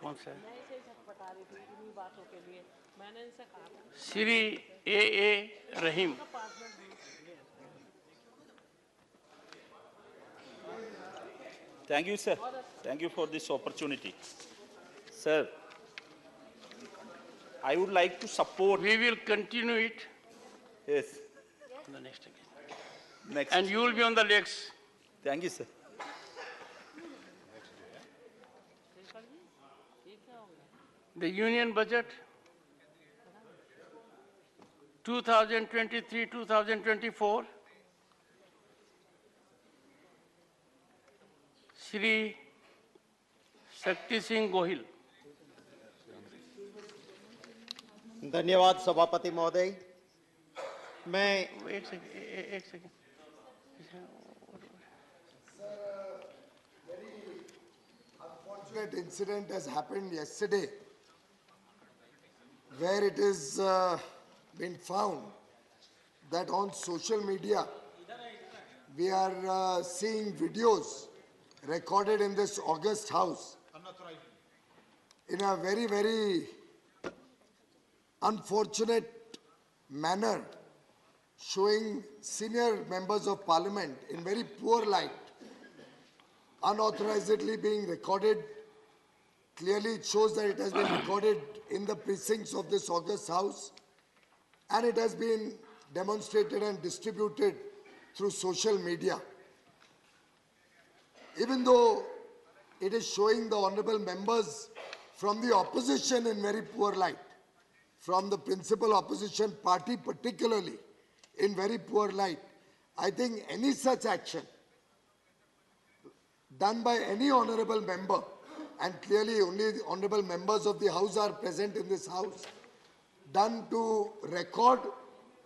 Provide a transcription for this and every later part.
कौन सा है? मैं इसे बता रही थी इन्हीं बातों के लिए मैंने इनसे कहा था श्री ए रहीम। Thank you, sir. Thank you for this opportunity. Sir, I would like to support. We will continue it Yes. on the next again. Next. And you will be on the legs. Thank you, sir. The Union Budget 2023-2024, Shri Shakti Singh Gohil. धन्यवाद सभापति महोदय। मैं एक second Unfortunate incident has happened yesterday where it is been found that on social media we are seeing videos recorded in this august house in a very, very unfortunate manner, showing senior members of parliament in very poor light, unauthorizedly being recorded. Clearly it shows that it has been recorded in the precincts of this august house, and it has been demonstrated and distributed through social media. Even though it is showing the honorable members from the opposition in very poor light, from the principal opposition party particularly in very poor light, I think any such action done by any honorable member, and clearly only the honorable members of the house are present in this house, done to record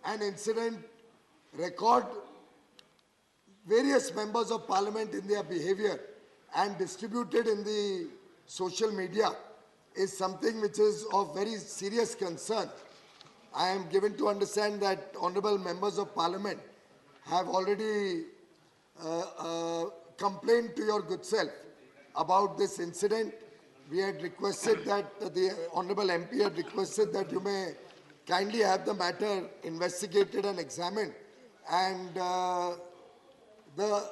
an incident, record various members of parliament in their behavior and distributed in the social media is something which is of very serious concern. I am given to understand that honorable members of parliament have already complained to your good self about this incident. We had requested that the honorable MP had requested that you may kindly have the matter investigated and examined, and the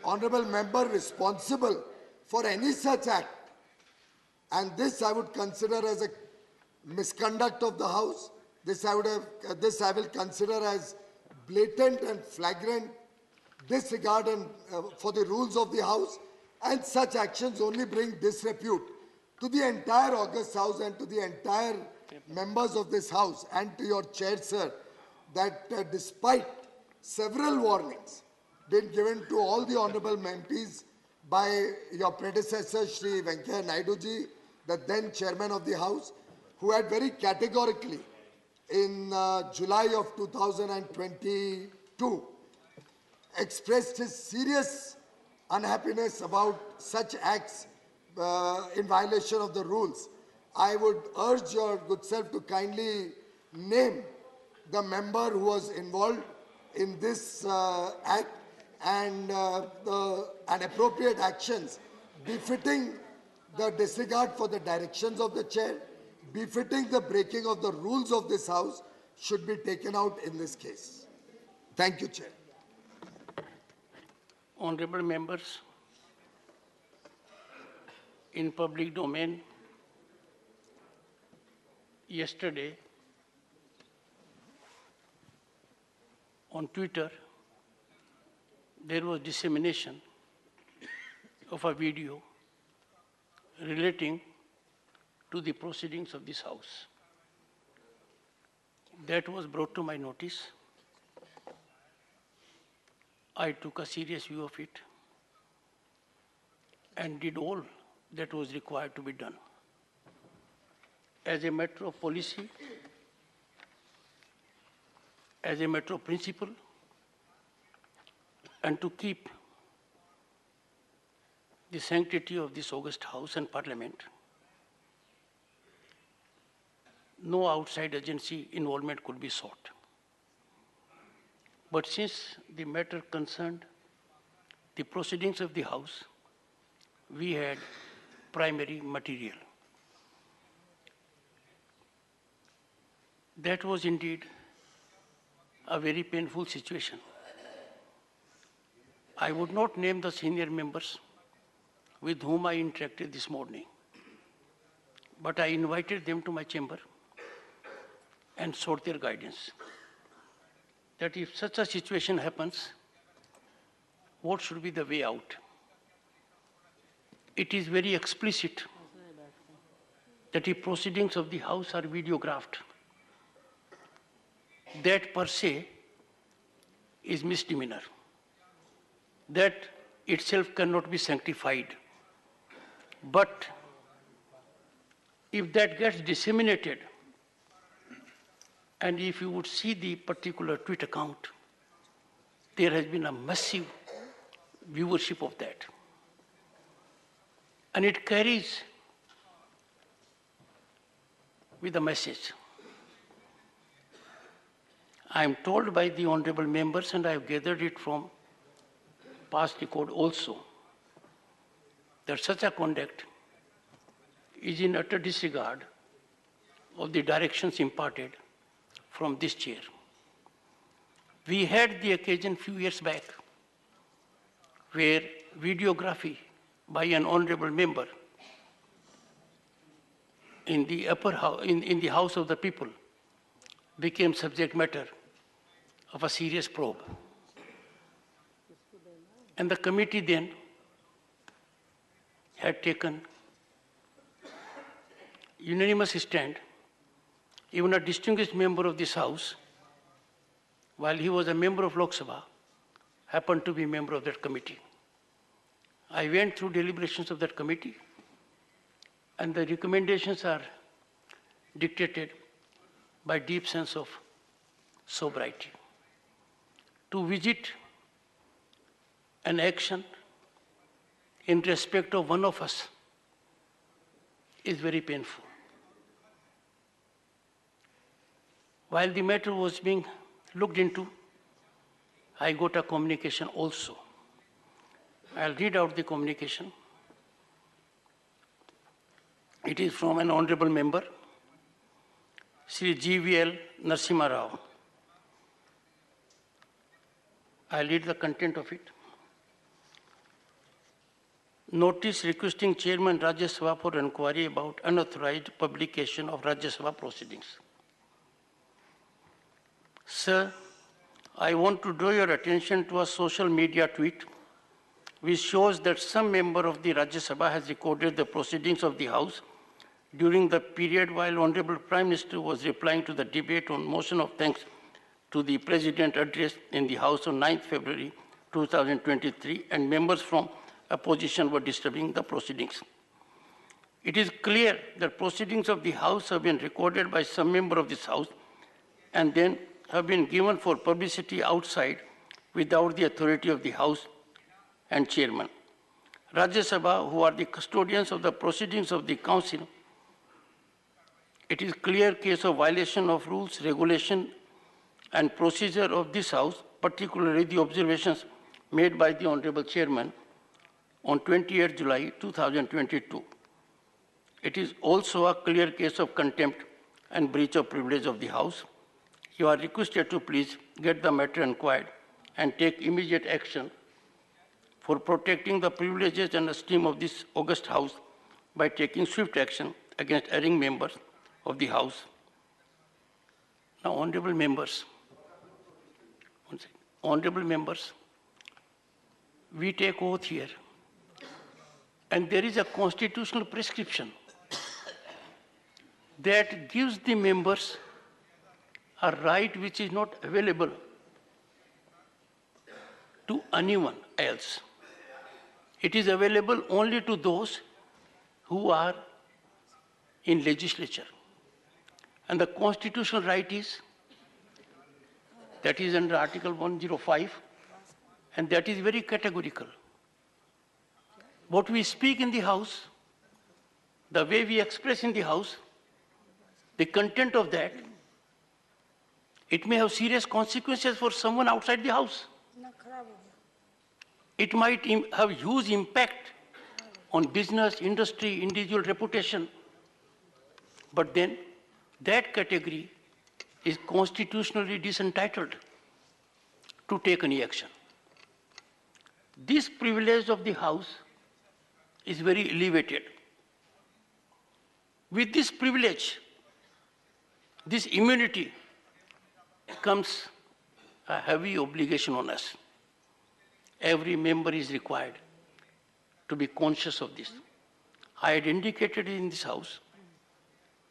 honorable member responsible for any such act, and this I would consider as a misconduct of the house. This I will consider as blatant and flagrant disregard for the rules of the house, and such actions only bring disrepute to the entire august house and to the entire members of this house and to your chair, sir, that despite several warnings been given to all the honorable MPs by your predecessor, Shri Venkaiah Naidu ji, the then chairman of the house, who had very categorically in July of 2022 expressed his serious unhappiness about such acts in violation of the rules. I would urge your good self to kindly name the member who was involved in this act and appropriate actions befitting the disregard for the directions of the chair, befitting the breaking of the rules of this house should be taken out in this case. Thank you, Chair. Honorable members, in public domain, yesterday on Twitter, there was dissemination of a video relating to the proceedings of this house. That was brought to my notice. I took a serious view of it and did all that was required to be done. As a matter of policy, as a matter of principle, and to keep the sanctity of this august house and parliament, no outside agency involvement could be sought. But since the matter concerned the proceedings of the house, we had primary material. That was indeed a very painful situation. I would not name the senior members with whom I interacted this morning, but I invited them to my chamber and sought their guidance. That if such a situation happens, what should be the way out? It is very explicit that the proceedings of the House are videographed. That per se is misdemeanor. That itself cannot be sanctified. But if that gets disseminated, and if you would see the particular tweet account, there has been a massive viewership of that. And it carries with a message. I am told by the honorable members, and I have gathered it from past record also, that such a conduct is in utter disregard of the directions imparted from this chair. We had the occasion few years back where videography by an honorable member in the upper house, in the House of the People became subject matter of a serious probe. And the committee then had taken unanimous stand. Even a distinguished member of this House, while he was a member of Lok Sabha, happened to be a member of that committee. I went through deliberations of that committee, and the recommendations are dictated by deep sense of sobriety. To visit an action in respect of one of us is very painful. While the matter was being looked into, I got a communication also. I'll read out the communication. It is from an honorable member, Sri GVL Narasimha Rao. I'll read the content of it. Notice requesting Chairman Rajya Sabha for inquiry about unauthorized publication of Rajya Sabha proceedings. Sir, I want to draw your attention to a social media tweet which shows that some member of the Rajya Sabha has recorded the proceedings of the House during the period while Honorable Prime Minister was replying to the debate on motion of thanks to the President address in the House on 9th February 2023, and members from opposition were disturbing the proceedings. It is clear that proceedings of the House have been recorded by some member of this House and then have been given for publicity outside without the authority of the House and Chairman. Rajya Sabha, who are the custodians of the proceedings of the Council, it is a clear case of violation of rules, regulation, and procedure of this House, particularly the observations made by the Honorable Chairman on 28 July 2022. It is also a clear case of contempt and breach of privilege of the House. You are requested to please get the matter inquired and take immediate action for protecting the privileges and esteem of this august House by taking swift action against erring members of the House. Now, honorable members, we take oath here, and there is a constitutional prescription that gives the members a right which is not available to anyone else. It is available only to those who are in legislature. And the constitutional right is, that is under Article 105, and that is very categorical. What we speak in the House, the way we express in the House, the content of that, it may have serious consequences for someone outside the House. It might have huge impact on business, industry, individual reputation. But then that category is constitutionally disentitled to take any action. This privilege of the House is very elevated. With this privilege, this immunity, comes a heavy obligation on us. Every member is required to be conscious of this. I had indicated in this House,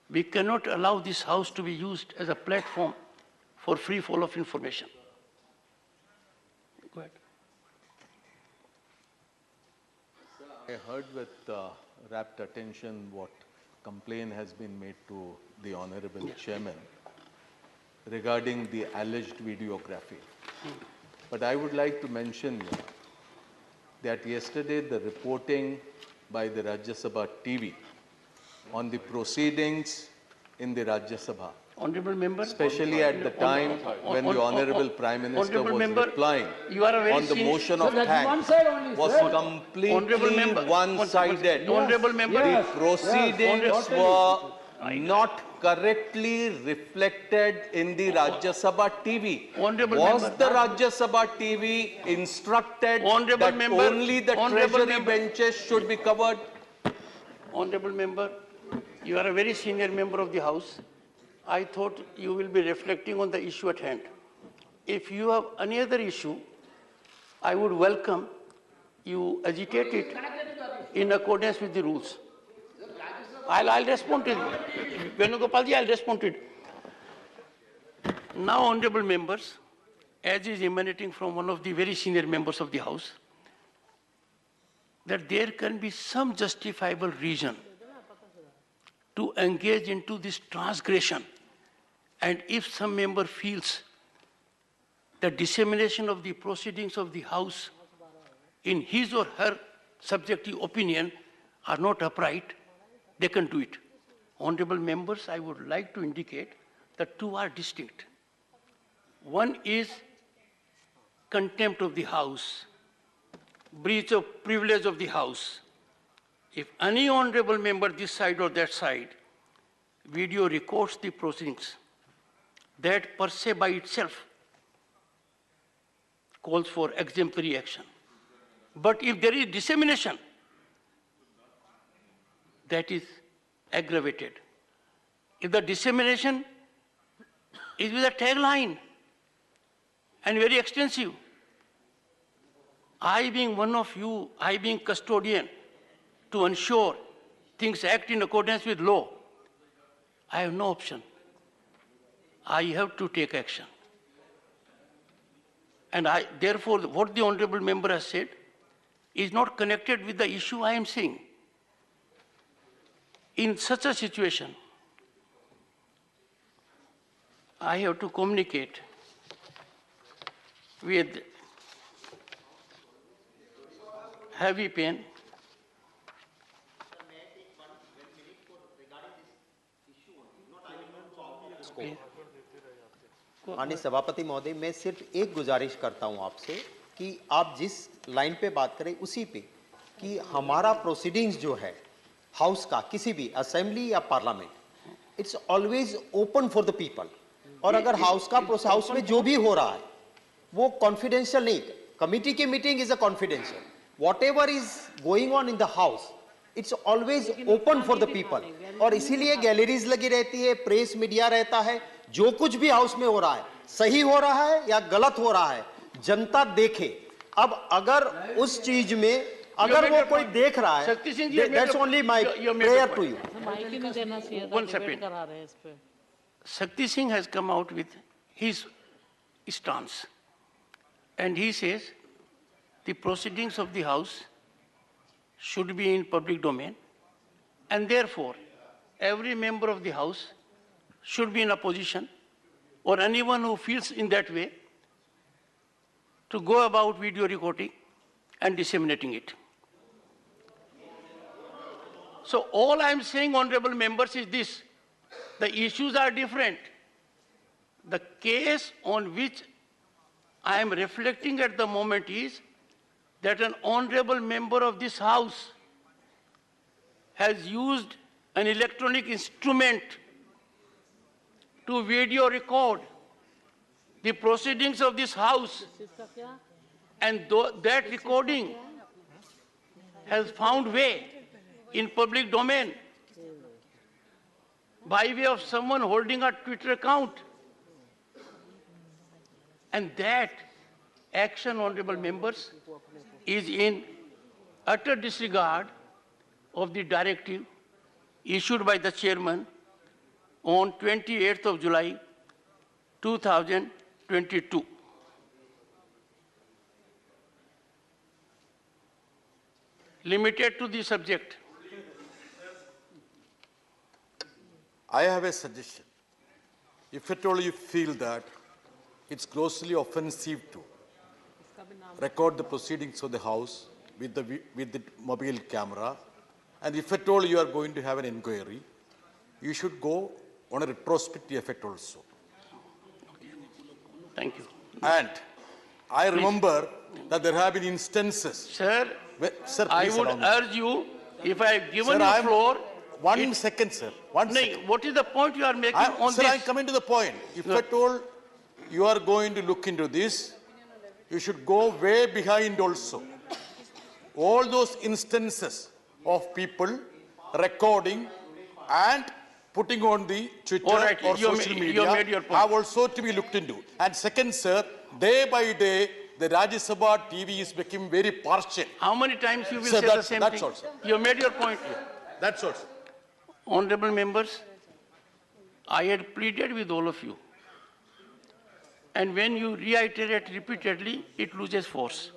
we cannot allow this House to be used as a platform for free fall of information. Go ahead. I heard with rapt attention what complaint has been made to the Honorable Chairman regarding the alleged videography. But I would like to mention here that yesterday the reporting by the Rajya Sabha TV on the proceedings in the Rajya Sabha, Honorable Member. especially at the time when the Honorable Prime Minister was replying you are a very on the motion of Sir, that's one thanks, side only, was sir. Honorable completely Member. one-sided. Honorable Member. The Yes. proceedings were not correctly reflected in the Rajya Sabha TV. Honorable Was Member. the Rajya Sabha TV instructed Honorable that Member. only the Honorable treasury Member. benches should be covered? Honorable Member, you are a very senior member of the House. I thought you will be reflecting on the issue at hand. If you have any other issue, I would welcome you agitate it in accordance with the rules. I'll respond to it. Venugopalji, I'll respond to it. Now, honorable members, as is emanating from one of the very senior members of the House, that there can be some justifiable reason to engage into this transgression. And if some member feels the dissemination of the proceedings of the House in his or her subjective opinion are not upright, they can do it. Honorable members, I would like to indicate that two are distinct. One is contempt of the House, breach of privilege of the House. If any honorable member this side or that side video records the proceedings, that per se by itself calls for exemplary action. But if there is dissemination, that is aggravated. If the dissemination is with a tagline and very extensive, I being one of you, I being custodian to ensure things act in accordance with law, I have no option. I have to take action. And therefore, what the honorable member has said is not connected with the issue I am saying. In such a situation, I have to communicate with heavy pain. माननीय सभापति महोदय, मैं सिर्फ एक गुजारिश करता हूं आपसे कि आप जिस लाइन पे बात करें उसी पे कि हमारा प्रोसीडिंग्स जो है हाउस का, किसी भी असेंबली या parliament, it's always open for the people. और अगर हाउस में जो भी हो रहा है वो कॉन्फिडेंशियल नहीं, कमिटी की meeting is a confidential, what ever is going on in the house it's always open for the people. और इसीलिए गैलरीज लगी रहती है, प्रेस मीडिया रहता है. जो कुछ भी हाउस में हो रहा है, सही हो रहा है या गलत हो रहा है, जनता देखे. अब अगर उस चीज में अगर वो कोई देख रहा है, that's only my prayer to you. Mic ही नहीं देना चाहिए था, One डिबेट second. करा रहे हैं इस पे. Shakti Singh has come out with his stance. And he says the proceedings of the House should be in public domain. And therefore, every member of the House should be in a position, or anyone who feels in that way, to go about video recording and disseminating it. So all I am saying, honorable members, is this. The issues are different. The case on which I am reflecting at the moment is that an honorable member of this House has used an electronic instrument to video record the proceedings of this House, and that recording has found way in public domain by way of someone holding a Twitter account. And that action, honorable members, is in utter disregard of the directive issued by the chairman on 28th of July 2022. Limited to the subject. I have a suggestion. If at all you feel that it's grossly offensive to record the proceedings of the House with the mobile camera, and if at all you are going to have an inquiry, you should go on a retrospective effect also. Thank you. And I remember that there have been instances. Sir, Sir, I would urge you, if I have given you floor. One second, sir. One second. What is the point you are making on sir, this? I'm coming to the point. If at all you are going to look into this, you should go way behind also. All those instances of people recording and putting on the Twitter or social media have also to be looked into. And second, sir, day by day, the Rajya Sabha TV is becoming very partial. How many times you will Sir, say the same that's thing? all, sir. You made your point. That's all, sir. Honorable members, I had pleaded with all of you. And when you reiterate repeatedly, it loses force.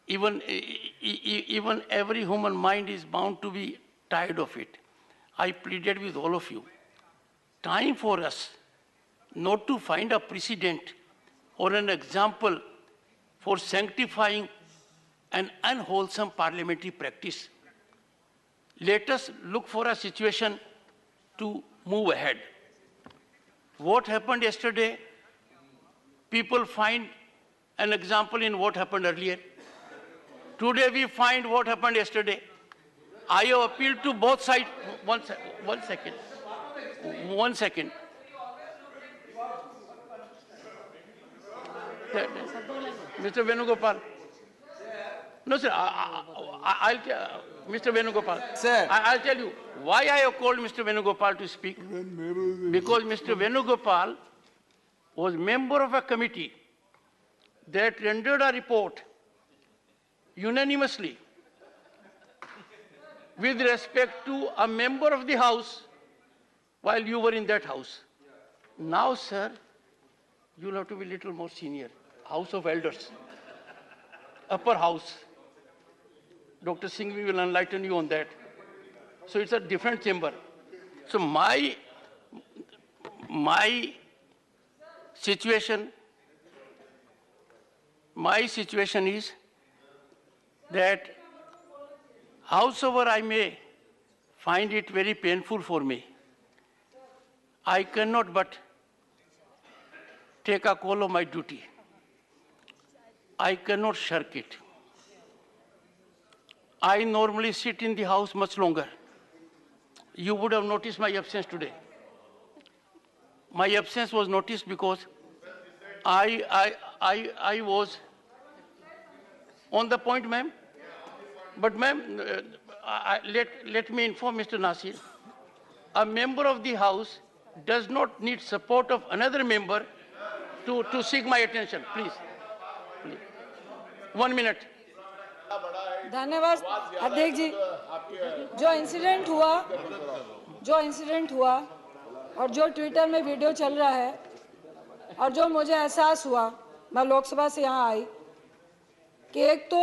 Even every human mind is bound to be tired of it. I pleaded with all of you. Time for us not to find a precedent or an example for sanctifying an unwholesome parliamentary practice. Let us look for a situation to move ahead. What happened yesterday, people find an example in what happened earlier. Today we find what happened yesterday. I have appealed to both sides. One second. Mr. Venugopal. No, sir. Mr. Venugopal. Sir. I'll tell you why I have called Mr. Venugopal to speak. Because Mr. Venugopal was member of a committee that rendered a report unanimously with respect to a member of the House while you were in that House. Now, sir, you'll have to be a little more senior. House of Elders, upper house. Dr. Singhvi will enlighten you on that. So it's a different chamber. So my situation is that howsoever I may find it very painful for me, I cannot but take a call of my duty. I cannot shirk it. I normally sit in the House much longer. You would have noticed my absence today. My absence was noticed because I was on the point, ma'am. But, ma'am, let me inform Mr. Nasir. A member of the House does not need support of another member to seek my attention. Please. 1 minute. धन्यवाद अध्यक्ष जी। जो incident हुआ और जो Twitter में video चल रहा है और जो मुझे एहसास हुआ, मैं लोकसभा से यहाँ आई कि एक तो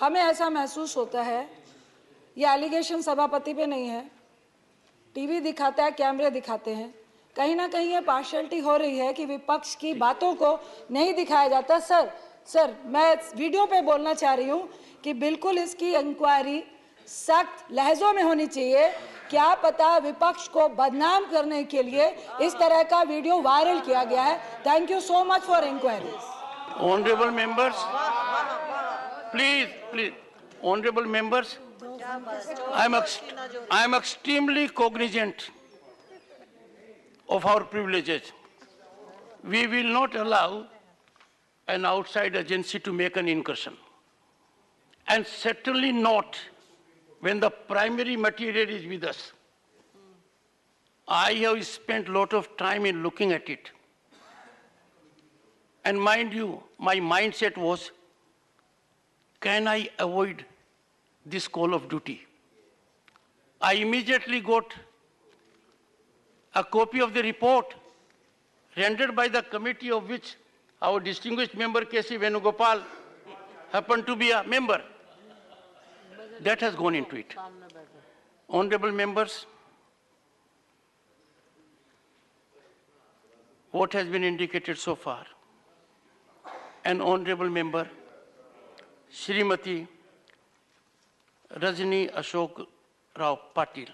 हमें ऐसा महसूस होता है ये एलिगेशन सभापति पे नहीं है, टीवी दिखाता है, कैमरे दिखाते हैं, कहीं ना कहीं ये पार्शियलिटी हो रही है कि विपक्ष की बातों को नहीं दिखाया जाता। सर मैं वीडियो पे बोलना चाह रही हूँ कि बिल्कुल इसकी इंक्वायरी सख्त लहजों में होनी चाहिए। क्या पता विपक्ष को बदनाम करने के लिए इस तरह का वीडियो वायरल किया गया है। Thank you so much for inquiry. Honorable members, please, honorable members, I'm extremely cognizant of our privileges. We will not allow an outside agency to make an incursion. And certainly not when the primary material is with us. I have spent a lot of time in looking at it. And mind you, my mindset was, can I avoid this call of duty? I immediately got a copy of the report rendered by the committee of which our distinguished member K.C. Venugopal happened to be a member. That has gone into it. Honorable members, what has been indicated so far? An honorable member, Shrimati Rajni Ashok Rao Patil,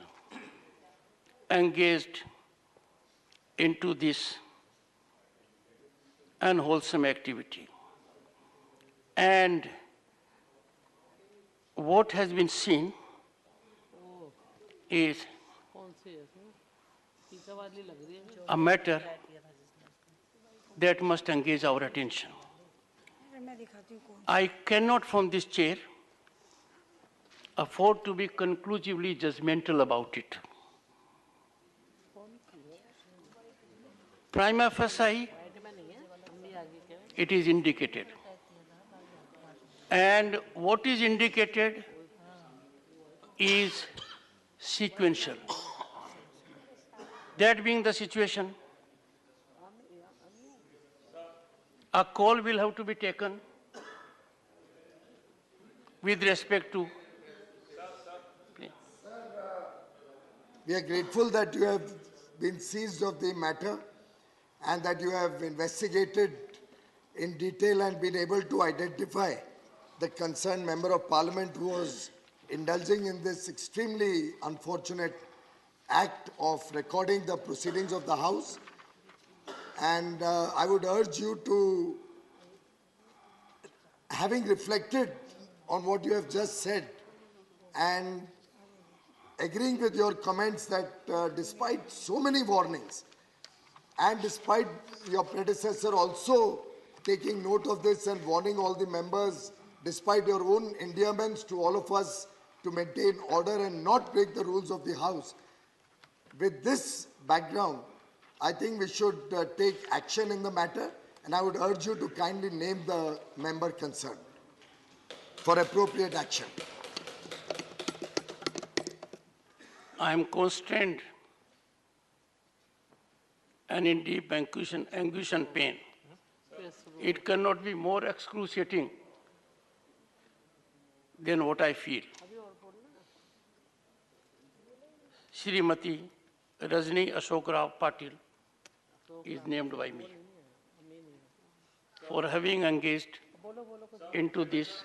engaged into this unwholesome activity. And what has been seen is a matter that must engage our attention. I cannot from this chair afford to be conclusively judgmental about it. Prima facie, it is indicated. And what is indicated is sequential. That being the situation, a call will have to be taken with respect to. We are grateful that you have been seized of the matter and that you have investigated in detail and been able to identify the concerned member of parliament who was indulging in this extremely unfortunate act of recording the proceedings of the House. And I would urge you to, having reflected on what you have just said and agreeing with your comments that despite so many warnings and despite your predecessor also taking note of this and warning all the members, despite your own endearments to all of us to maintain order and not break the rules of the House, with this background, I think we should take action in the matter, and I would urge you to kindly name the member concerned for appropriate action. I am constrained and in deep anguish and pain. It cannot be more excruciating than what I feel. Shrimati Rajni Ashok Rao Patil is named by me for having engaged into this.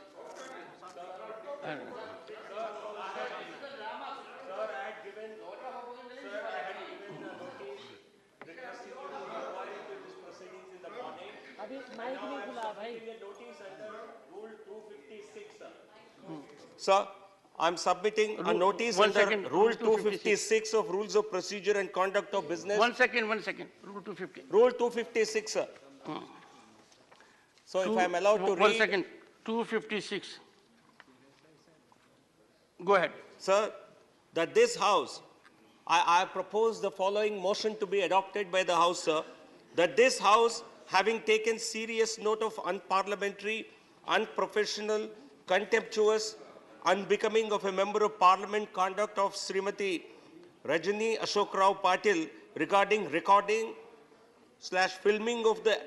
Sir, I'm submitting a notice under Rule 256 of Rules of Procedure and Conduct of Business. One second. Rule 250. Rule 256, sir. So if I'm allowed to read. 1 second. 256. Go ahead. Sir, that this House, I propose the following motion to be adopted by the House, sir. That this House, having taken serious note of unparliamentary, unprofessional, contemptuous, unbecoming of a member of parliament conduct of Srimati Rajni Ashok Rao Patil regarding recording / filming of the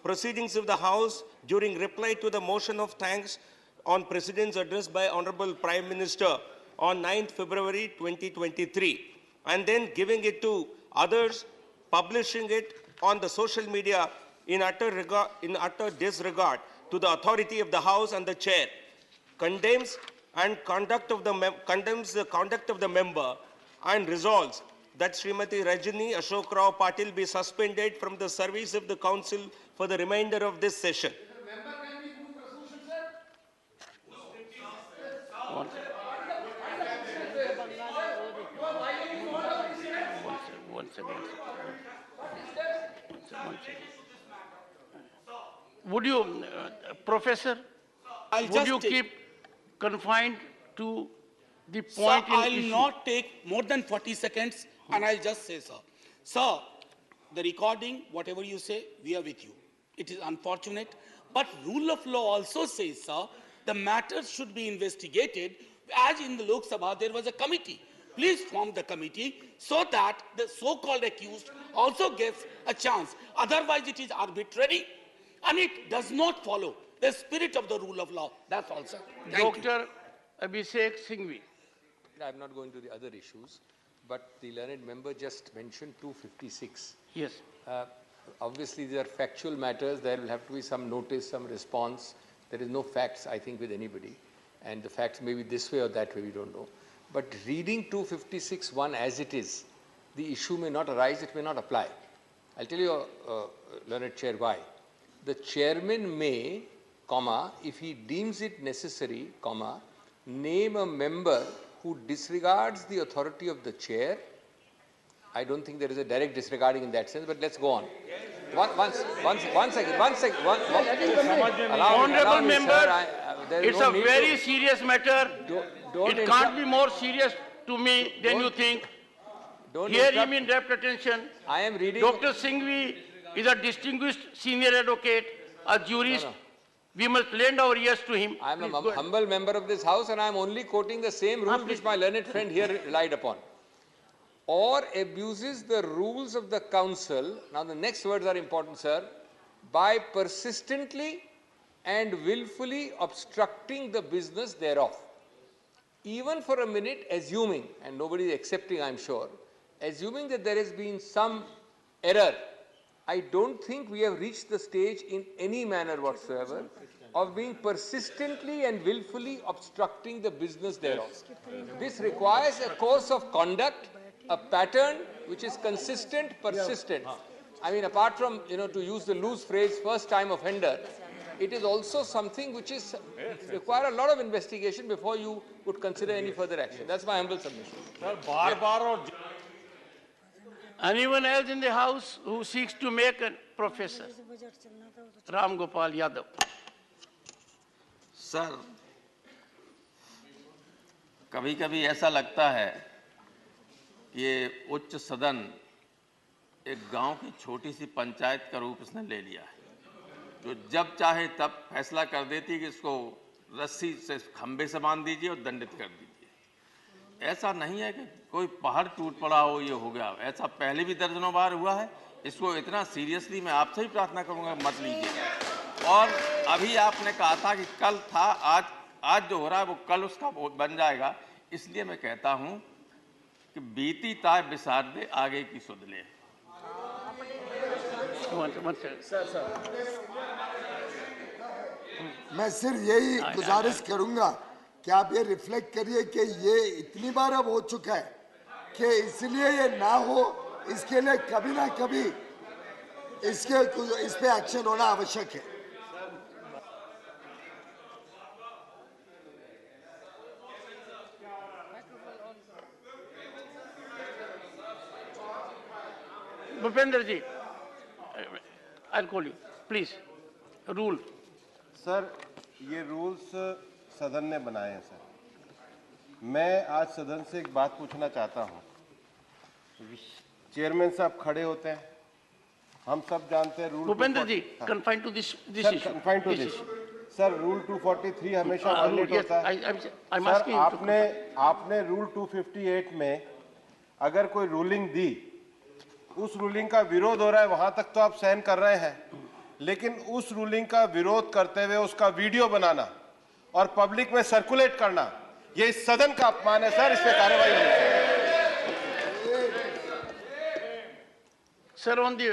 proceedings of the House during reply to the motion of thanks on President's address by Honorable Prime Minister on 9th February 2023, and then giving it to others, publishing it on the social media in utter disregard to the authority of the House and the Chair, condemns the conduct of the member and resolves that Srimati Rajni Ashok Rao Patil be suspended from the service of the Council for the remainder of this session. Would you, Professor, I'll would just you take- keep confined to the Sir, point in I'll issue? not take more than 40 seconds, and I'll just say, sir. Sir, the recording, whatever you say, we are with you. It is unfortunate, but rule of law also says, sir, the matters should be investigated. As in the Lok Sabha, there was a committee. Please form the committee so that the so-called accused also gets a chance. Otherwise, it is arbitrary, and it does not follow the spirit of the rule of law. That's all, sir. Thank you. Dr. Abhishek Singhvi. I'm not going to the other issues, but the learned member just mentioned 256. Yes. Obviously, these are factual matters. There will have to be some notice, some response. There is no facts, I think, with anybody. And the facts may be this way or that way, we don't know. But reading 256(1) as it is, the issue may not arise, it may not apply. I'll tell you, learned chair, why. The chairman may, comma, if he deems it necessary, comma, name a member who disregards the authority of the chair. I don't think there is a direct disregarding in that sense, but let's go on. One second. Honorable member, it's no a need very to- serious matter. don't It can't be more serious to me than you think. Don't Hear interrupt. him in rapt attention. I am reading. Dr. Singhvi is a distinguished senior advocate, a jurist. No. We must lend our ears to him. I am Please a go ahead. humble member of this house and I am only quoting the same rule please. which my learned friend here relied upon. Or abuses the rules of the council, now the next words are important, sir, by persistently and willfully obstructing the business thereof. Even for a minute, assuming, and nobody is accepting, I am sure, assuming that there has been some error, I don't think we have reached the stage in any manner whatsoever of being persistently and willfully obstructing the business thereof. This requires a course of conduct, a pattern which is consistent, persistent. I mean, apart from, to use the loose phrase, first time offender, it is also something which is require a lot of investigation before you would consider any further action. That's my humble submission. Anyone else in the house who seeks to make a professor? Ram Gopal Yadav. Sir, कभी-कभी ऐसा लगता है कि ये उच्च सदन एक गांव की छोटी सी पंचायत का रूप इसने ले लिया है, जो जब चाहे तब फैसला कर देती है कि इसको रस्सी से खंबे से बांध दीजिए और दंडित कर दीजिए। ऐसा नहीं है कि कोई पहाड़ टूट पड़ा हो, ये हो गया, ऐसा पहले भी दर्जनों बार हुआ है। इसको इतना सीरियसली मैं आपसे ही प्रार्थना करूंगा, मत लीजिए। और अभी आपने कहा था कि कल था, आज जो हो रहा है वो कल उसका बन जाएगा। इसलिए मैं कहता हूं कि बीती ताय बिसार दे, आगे की सुध ले। मैं सिर्फ यही गुजारिश करूंगा कि आप ये रिफ्लेक्ट करिए कि ये इतनी बार अब हो चुका है कि इसलिए ये ना हो, इसके लिए कभी ना कभी इस पे एक्शन होना आवश्यक है। भूपेंद्र जी, I'll call you. Please, rule. Sir, ये रूल्स सदन ने बनाए हैं सर। मैं आज सदन से एक बात पूछना चाहता हूँ। चेयरमैन साहब खड़े होते हैं, हम सब जानते हैं rule. Bhupendra ji, confined to this issue. Confined to this. Sir, rule 243 हमेशा वायलेट होता है। सर, आपने रूल 258 में अगर कोई रूलिंग दी, उस रूलिंग का विरोध हो रहा है, वहां तक तो आप सहन कर रहे हैं, लेकिन उस रूलिंग का विरोध करते हुए उसका वीडियो बनाना और पब्लिक में सर्कुलेट करना, ये इस सदन का अपमान है सर। इस पे कार्रवाई होनी चाहिए। Sir, on the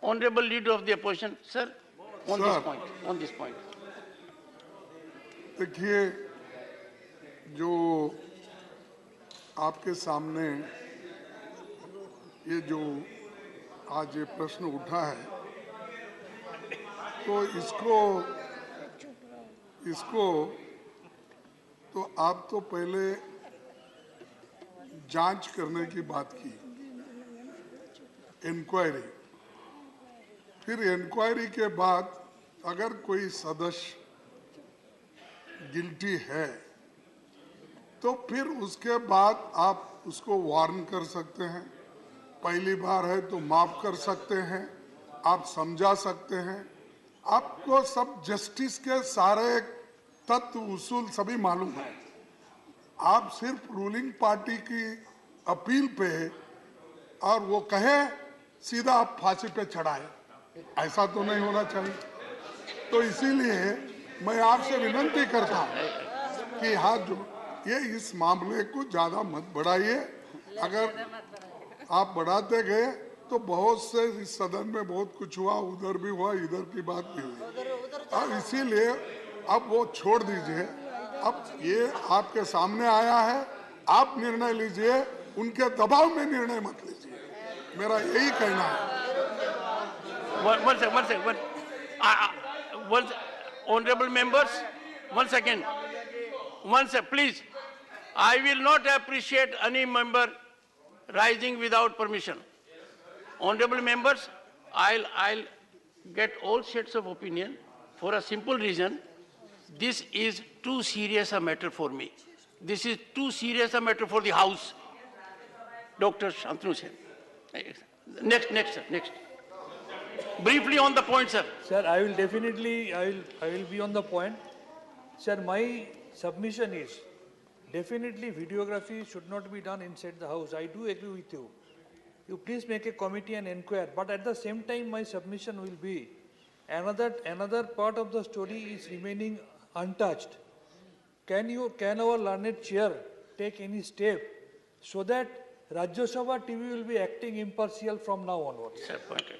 honorable leader of the opposition, sir, on this point. देखिए, जो आपके सामने ये जो आज ये प्रश्न उठा है, तो इसको तो आप तो पहले जांच करने की बात की, इंक्वायरी, फिर इंक्वायरी के बाद अगर कोई सदस्य गिल्टी है तो फिर उसके बाद आप उसको वार्न कर सकते हैं, पहली बार है तो माफ कर सकते हैं, आप समझा सकते हैं। आपको सब जस्टिस के सारे तत्व उसूल सभी मालूम है। आप सिर्फ रूलिंग पार्टी की अपील पे और वो कहे सीधा आप फांसी पे चढ़ाए, ऐसा तो नहीं होना चाहिए। तो इसीलिए मैं आपसे विनती करता हूँ कि हाथ जो ये इस मामले को ज्यादा मत बढ़ाइए। अगर आप बढ़ाते गए तो बहुत से इस सदन में बहुत कुछ हुआ, उधर भी हुआ, इधर की बात भी हुई, और इसीलिए अब वो छोड़ दीजिए। अब ये आपके सामने आया है, आप निर्णय लीजिए, उनके दबाव में निर्णय मत लीजिए, मेरा यही कहना है। Honorable members, once again, please, I will not appreciate any member rising without permission. Honorable members, I'll get all shades of opinion for a simple reason. This is too serious a matter for me. This is too serious a matter for the House. Dr. Shantanu Sen. Next, sir, next. Briefly on the point, sir. Sir, I will definitely, I will be on the point. Sir, my submission is, definitely videography should not be done inside the House. I do agree with you. You please make a committee and inquire. But at the same time, my submission will be, another part of the story is remaining untouched. Can our learned chair take any step so that Rajya Sabha TV will be acting impartial from now onwards? Sir, pointed.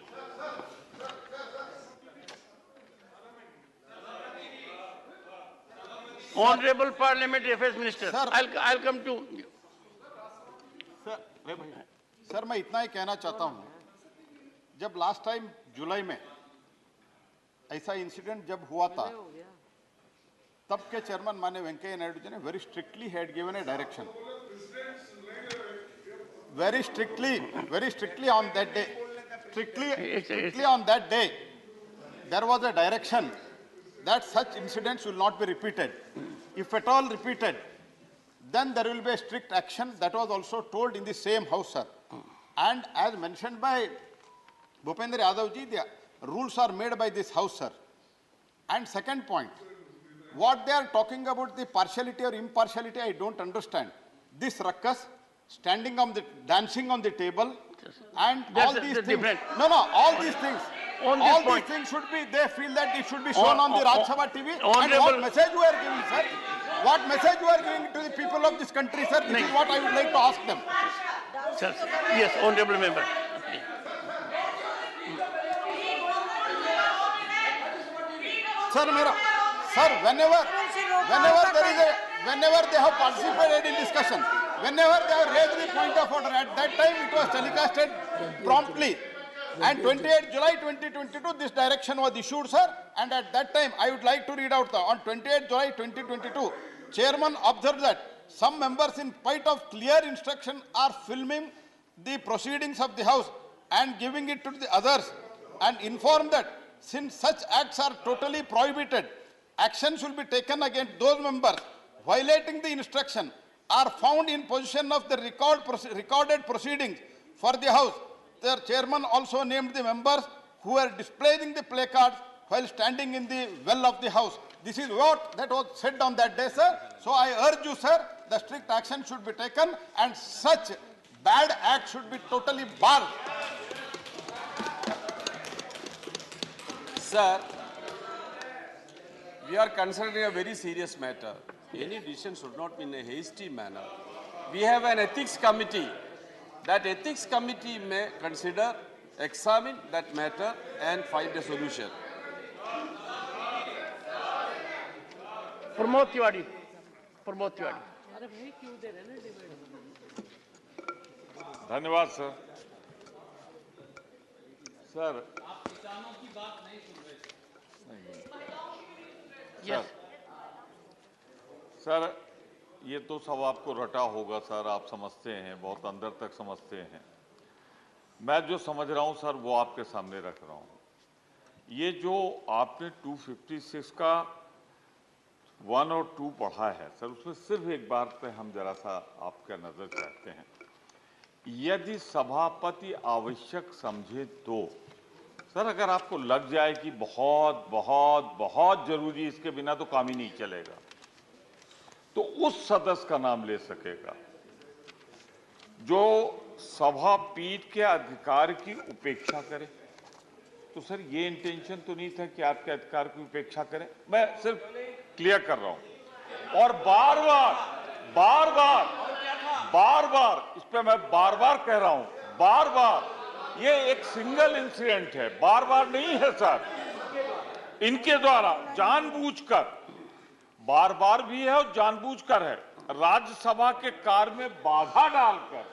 Honorable Parliamentary Affairs Minister, Sir, I'll come to you. Sir मैं इतना ही कहना चाहता हूं, जब last time जुलाई में ऐसा incident जब हुआ था, तब के चेयरमैन माननीय वेंकैया नायडू जी ने very strictly had given A direction, very strictly on that day, strictly on that day, there was a direction that such incidents will not be repeated. If at all repeated, then there will be a strict action. That was also told in the same house, sir. And as mentioned by Bhupendra Yadav ji, the rules are made by this house, sir. And second point, what they are talking about the partiality or impartiality, I don't understand. This ruckus, dancing on the table, and all these things. All these things. All these things should be, they feel that it should be shown on the Rajya Sabha TV. And what message you are giving, sir? What message you are giving to the people of this country, sir? This is what I would like to ask them. Sir, yes, honorable member. Sir, whenever they have participated in discussion, whenever they have raised the point of order, at that time it was telecasted promptly. And 28 July 2022, this direction was issued, sir. And at that time, I would like to read out on 28 July 2022, Chairman observed that some members, in spite of clear instruction, are filming the proceedings of the House and giving it to the others, and informed that since such acts are totally prohibited, action should be taken against those members violating the instruction are found in possession of the recorded proceedings for the House. The chairman also named the members who were displaying the placards while standing in the well of the House. This is what that was said on that day, sir. So I urge you, sir, the strict action should be taken and such bad act should be totally barred. Sir, we are considering a very serious matter. Any decision should not be in a hasty manner. We have an ethics committee. That ethics committee may consider, examine that matter and find a solution. Pramod Tiwari. धन्यवाद sir. Sir Yes. Sir ये तो सब आपको रटा होगा sir, आप समझते हैं, बहुत अंदर तक समझते हैं। मैं जो समझ रहा हूं सर वो आपके सामने रख रहा हूं। ये जो आपने 256 का 1 और 2 पढ़ा है सर, उसमें सिर्फ एक बार पे हम जरा सा आपका नजर चाहते हैं। यदि सभापति आवश्यक समझे तो सर, अगर आपको लग जाए कि बहुत बहुत बहुत जरूरी, इसके बिना तो काम ही नहीं चलेगा, तो उस सदस्य का नाम ले सकेगा जो सभा पीठ के अधिकार की उपेक्षा करे। तो सर, ये इंटेंशन तो नहीं था कि आपके अधिकार की उपेक्षा करें, मैं सिर्फ क्लियर कर रहा हूं। और बार बार इस पे मैं बार बार कह रहा हूं, बार बार, ये एक सिंगल इंसिडेंट है, बार बार नहीं है सर। इनके द्वारा जानबूझकर, बार बार भी है और जानबूझकर है, राज्यसभा के कार्य में बाधा डालकर,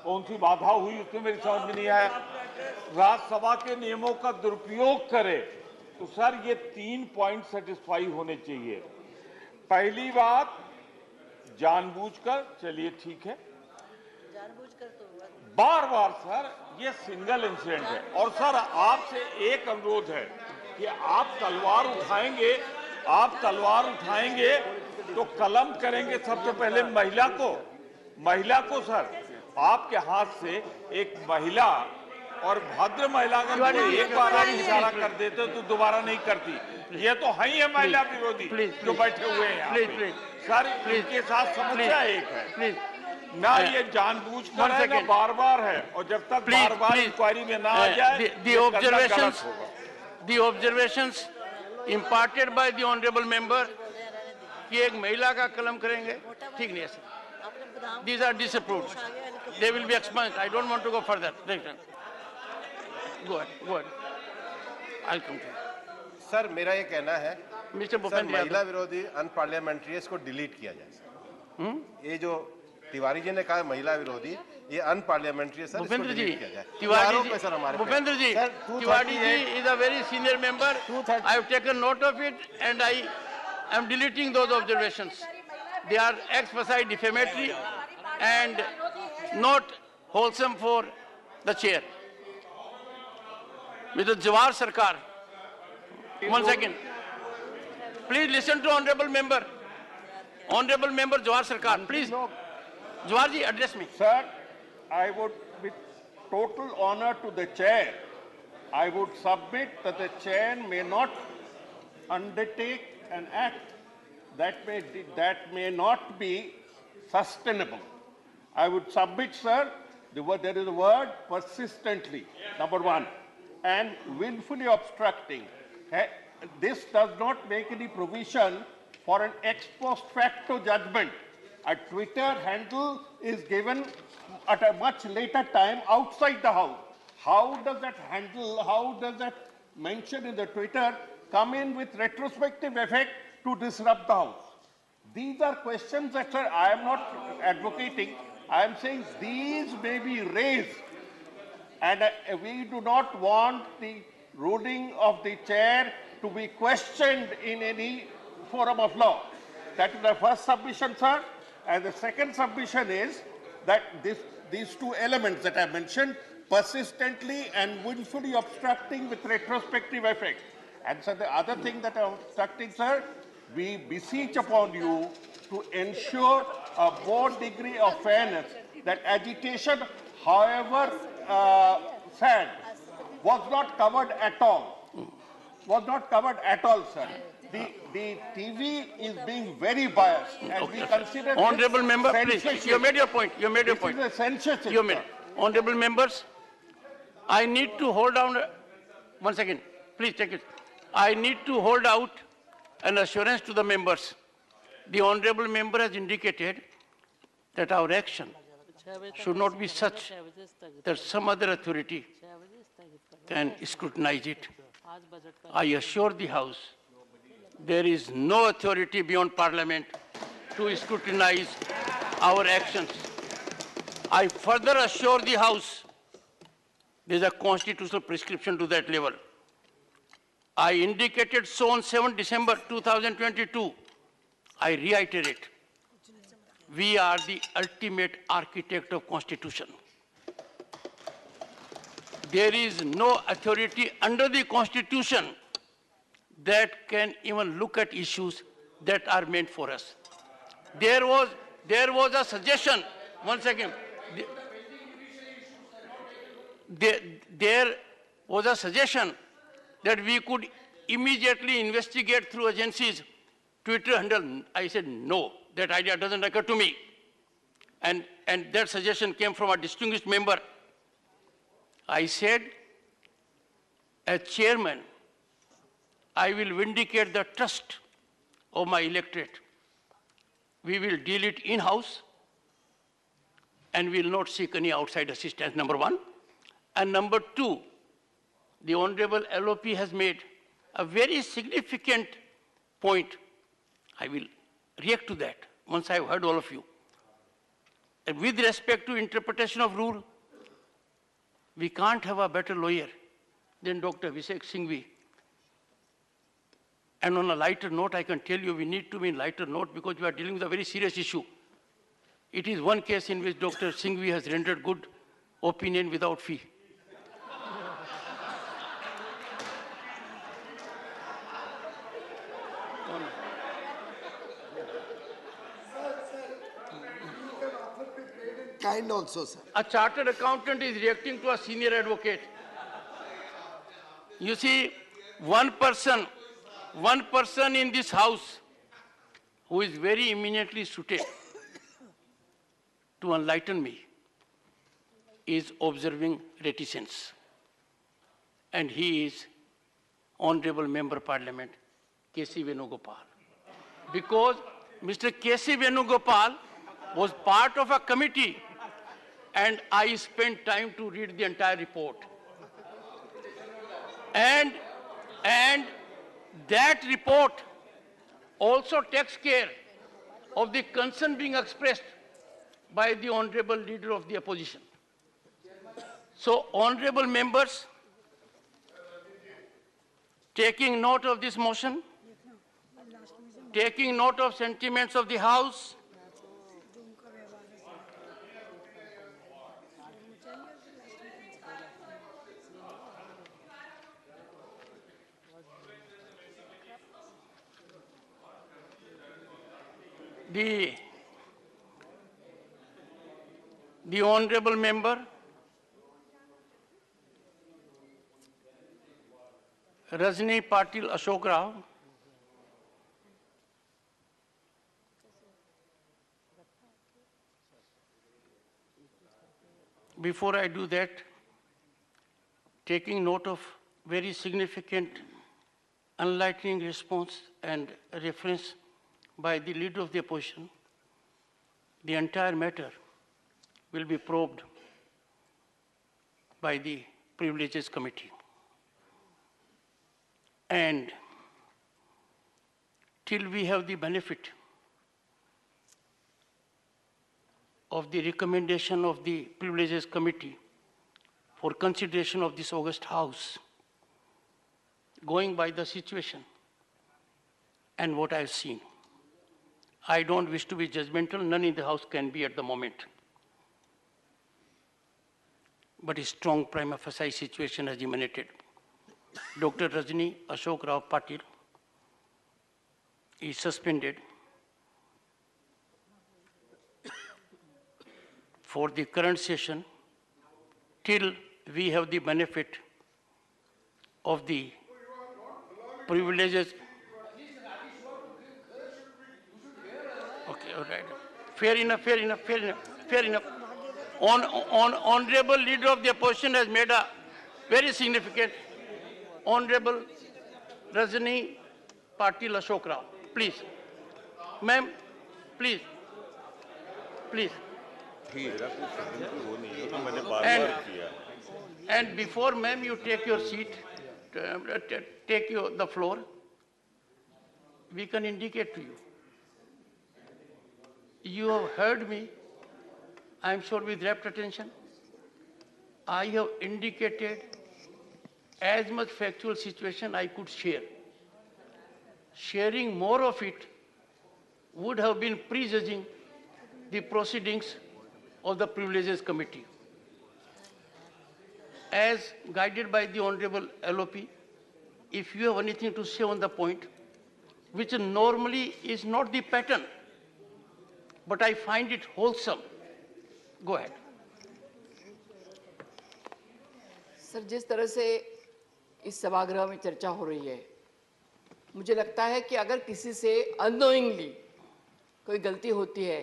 कौन सी बाधा हुई उसमें मेरी समझ में नहीं आया, राज्यसभा के नियमों का दुरुपयोग करे, तो सर ये 3 पॉइंट सेटिस्फाई होने चाहिए। पहली बात, जानबूझकर, चलिए ठीक है, बार बार सर ये सिंगल इंसिडेंट है। और सर आपसे एक अनुरोध है कि आप तलवार उठाएंगे तो कलम करेंगे सबसे पहले महिला को सर, आपके हाथ से एक महिला और भद्र महिला का एक बार आप इशारा कर देते तो दोबारा नहीं करती। ये तो है महिला विरोधी जो बैठे हुए हैं यहाँ पे। सर, इनके साथ समस्या एक है, ना ये जानबूझकर है, ना बार बार है, और जब तक बार बार इंक्वायरी में ना आ जाए, the observations imparted by the honorable member कि एक महिला का कलम करेंगे, ठीक नहीं है sir. These are disapproved. They will be expunged. I don't want to go further. Go ahead. I'll come to you. Sir, मेरा ये कहना है, सर, महिला विरोधी अनपार्लियामेंट्री, इसको डिलीट किया जाए। ये जो तिवारी जी ने कहा महिला विरोधी, ये अनपार्लियामेंट्री है सर, इसको डिलीट किया जाए। भूपेंद्र जी, Tiwari ji is a very senior member. I have taken note of it and I am deleting those observations. They are ex post defamatory and not wholesome for the chair. Mr. Jawar Sarkar, 1 second. Please listen to honorable member. Honorable member Jawar Sarkar, please. Jawar ji, address me. Sir, I would, with total honor to the chair, I would submit that the chair may not undertake an act that may not be sustainable. I would submit, sir, there is a word persistently, number 1, and willfully obstructing. This does not make any provision for an ex post facto judgment. A Twitter handle is given at a much later time outside the House. How does that handle, how does that mention in the Twitter come in with retrospective effect to disrupt the House? These are questions that, sir, I am not advocating. I am saying these may be raised, and we do not want the ruling of the chair to be questioned in any forum of law. That is the first submission, sir. And the second submission is that these two elements that I mentioned, persistently and willfully obstructing with retrospective effect. And so the other thing that I'm obstructing, sir, we beseech upon you to ensure a more degree of fairness, that agitation, however sad, was not covered at all. Was not covered at all, sir. The TV is being very biased, and we consider honorable member, please. You made your point. You made your point. This is a censorship. You made it. Honorable members, I need to hold down. 1 second. Please take it. I need to hold out an assurance to the members. The honorable member has indicated that our action should not be such that some other authority can scrutinize it. I assure the House, there is no authority beyond Parliament to scrutinize our actions. I further assure the House, there is a constitutional prescription to that level. I indicated so on 7 December 2022. I reiterate, we are the ultimate architect of Constitution. there is no authority under the Constitution that can even look at issues that are meant for us. There was a suggestion, one second. There was a suggestion that we could immediately investigate through agencies Twitter handle. I said, no, that idea doesn't occur to me. And that suggestion came from a distinguished member. I said, as chairman, I will vindicate the trust of my electorate. We will deal it in-house and will not seek any outside assistance, number one. And number two, the Honorable LOP has made a very significant point. I will react to that once I have heard all of you. And with respect to interpretation of rule, we can't have a better lawyer than Dr. Vishek Singhvi. And on a lighter note, I can tell you we need to be in lighter note because we are dealing with a very serious issue. It is one case in which Dr. Singhvi has rendered good opinion without fee. Kind also, sir. A chartered accountant is reacting to a senior advocate. You see, one person in this house who is very eminently suited to enlighten me is observing reticence. And he is Honorable Member Parliament, K.C. Venugopal. Because Mr. K.C. Venugopal was part of a committee and I spent time to read the entire report. And that report also takes care of the concern being expressed by the Honorable Leader of the Opposition. So, honorable members, taking note of this motion, taking note of sentiments of the House, the honorable member Rajni Patil Ashok Rao, before I do that, taking note of very significant enlightening response and reference by the Leader of the Opposition, the entire matter will be probed by the Privileges Committee. And till we have the benefit of the recommendation of the Privileges Committee for consideration of this august House, going by the situation and what I've seen, I don't wish to be judgmental, none in the House can be at the moment. But a strong prima facie situation has emanated. Dr. Rajni Ashok Rao Patil is suspended for the current session till we have the benefit of the privileges. Okay, all right. Fair enough. Honorable Leader of the Opposition has made a very significant. Honorable Rajni Patil Ashok Rao, please. Ma'am, please. And before, ma'am, you take your seat, take the floor, we can indicate to you. You have heard me, I am sure with rapt attention. I have indicated as much factual situation I could share. Sharing more of it would have been prejudging the proceedings of the Privileges Committee. as guided by the Honorable LOP, if you have anything to say on the point, which normally is not the pattern, but I find it wholesome. Go ahead. Sir, जिस तरह से इस सभागृह में चर्चा हो रही है, मुझे लगता है कि अगर किसी से अननोइंगली कोई गलती होती है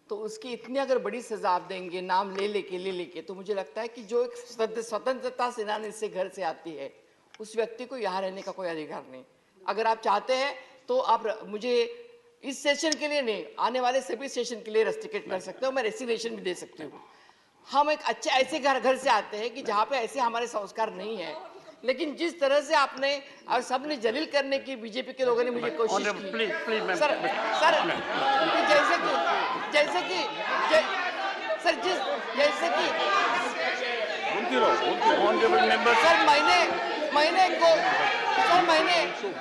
तो उसकी इतनी अगर बड़ी सजा आप देंगे नाम ले लेके, तो मुझे लगता है कि जो एक स्वतंत्रता सेनानी से घर से आती है उस व्यक्ति को यहाँ रहने का कोई अधिकार नहीं। अगर आप चाहते हैं तो आप मुझे इस सेशन के लिए नहीं, आने वाले सभी सेशन के लिए रेस्ट्रिक्ट कर सकते हो, मैं रेसिग्नेशन भी दे सकती हूँ। हम एक अच्छे ऐसे घर से आते हैं कि जहाँ पे ऐसे हमारे संस्कार नहीं है, लेकिन जिस तरह से आपने और सबने जलील करने की बीजेपी के लोगों ने मुझे कोशिश की, सर जैसे कि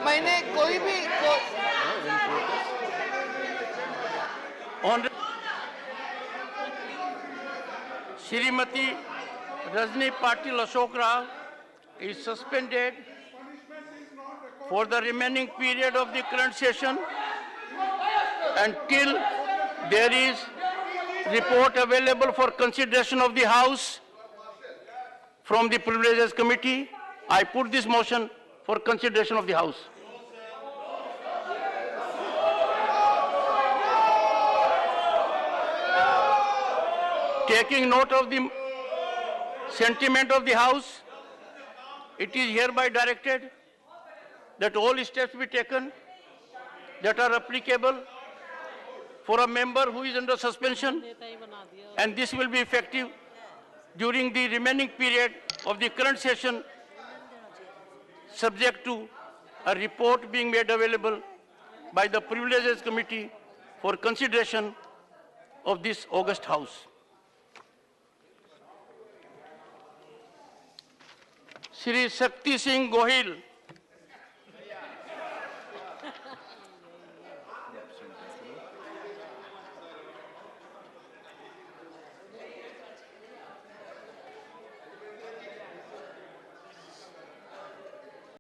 मैंने कोई भी Shrimati Rajni Patil Ashok Rao is suspended for the remaining period of the current session until there is report available for consideration of the House from the Privileges Committee. I put this motion for consideration of the House. Taking note of the sentiment of the House, it is hereby directed that all steps be taken that are applicable for a member who is under suspension, and this will be effective during the remaining period of the current session, subject to a report being made available by the Privileges Committee for consideration of this august House. Shri Shakti Singh Gohil